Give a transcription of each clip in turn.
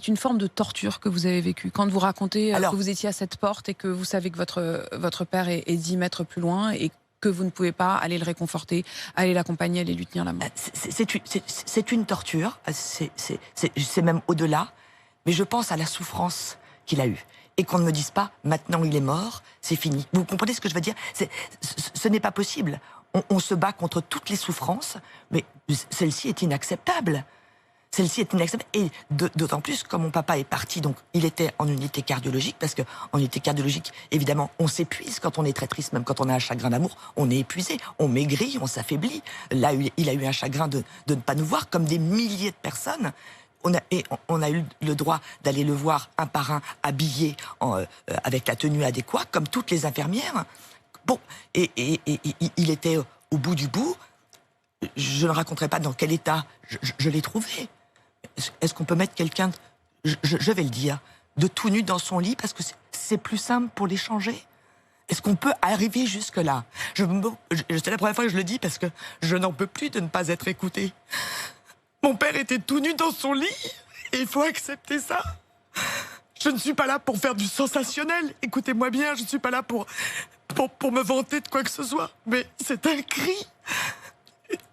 c'est une forme de torture que vous avez vécue quand vous racontez Alors, que vous étiez à cette porte et que vous savez que votre père est 10 mètres plus loin et que vous ne pouvez pas aller le réconforter, aller l'accompagner, aller lui tenir la main. c'est une torture, c'est même au-delà, mais je pense à la souffrance qu'il a eue. Et qu'on ne me dise pas, maintenant il est mort, c'est fini. Vous comprenez ce que je veux dire? Ce n'est pas possible. On se bat contre toutes les souffrances, mais celle-ci est inacceptable. Celle-ci est inacceptable. Et d'autant plus, comme mon papa est parti, donc il était en unité cardiologique, parce qu'en unité cardiologique, évidemment, on s'épuise quand on est très triste, même quand on a un chagrin d'amour, on est épuisé, on maigrit, on s'affaiblit. Là, il a eu un chagrin de ne pas nous voir, comme des milliers de personnes. On a eu le droit d'aller le voir un par un, habillé avec la tenue adéquate, comme toutes les infirmières. Bon, et il était au bout du bout. Je ne raconterai pas dans quel état je l'ai trouvé. Est-ce qu'on peut mettre quelqu'un, je vais le dire, de tout nu dans son lit parce que c'est plus simple pour l'échanger? Est-ce qu'on peut arriver jusque-là? C'est la première fois que je le dis parce que je n'en peux plus de ne pas être écouté. Mon père était tout nu dans son lit et il faut accepter ça. Je ne suis pas là pour faire du sensationnel. Écoutez-moi bien, je ne suis pas là pour me vanter de quoi que ce soit. Mais c'est un cri.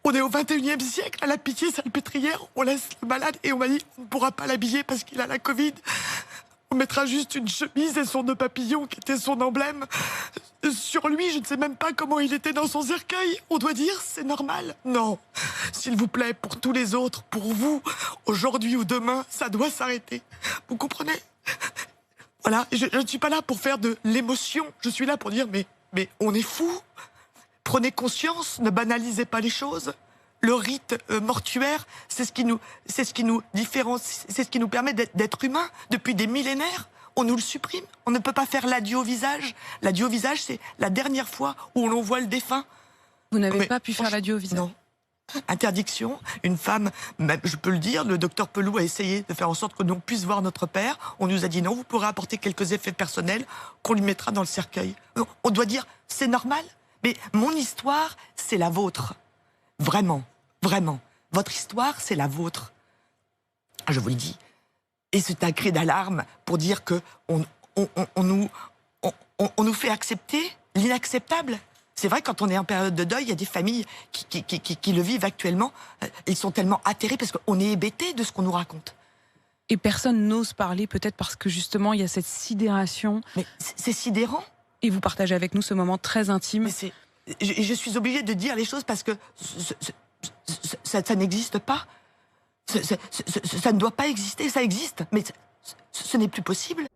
On est au 21e siècle, à la Pitié-Salpêtrière, on laisse le malade et on m'a dit on ne pourra pas l'habiller parce qu'il a la Covid. On mettra juste une chemise et son nœud papillon qui était son emblème. Sur lui, je ne sais même pas comment il était dans son cercueil. On doit dire c'est normal? Non. S'il vous plaît, pour tous les autres, pour vous, aujourd'hui ou demain, ça doit s'arrêter. Vous comprenez? Voilà, je ne suis pas là pour faire de l'émotion. Je suis là pour dire mais on est fou. Prenez conscience, ne banalisez pas les choses. Le rite mortuaire, c'est ce qui nous différencie, c'est ce qui nous permet d'être humains depuis des millénaires. On nous le supprime. On ne peut pas faire l'adieu au visage. L'adieu au visage, c'est la dernière fois où l'on voit le défunt. Vous n'avez pas pu faire l'adieu au visage? Non. Interdiction. Une femme, même, je peux le dire, le docteur Pelou a essayé de faire en sorte que l'on puisse voir notre père. On nous a dit non, vous pourrez apporter quelques effets personnels qu'on lui mettra dans le cercueil. On doit dire, c'est normal. Mais mon histoire, c'est la vôtre. Vraiment, vraiment. Votre histoire, c'est la vôtre. Je vous le dis. Et c'est un cri d'alarme pour dire que on nous fait accepter l'inacceptable. C'est vrai, quand on est en période de deuil, il y a des familles qui le vivent actuellement. Ils sont tellement atterrés parce qu'on est hébétés de ce qu'on nous raconte. Et personne n'ose parler, peut-être parce que justement, il y a cette sidération. Mais c'est sidérant. Et vous partagez avec nous ce moment très intime. Mais je suis obligée de dire les choses parce que ça n'existe pas. Ça ne doit pas exister, ça existe. Mais ce n'est plus possible.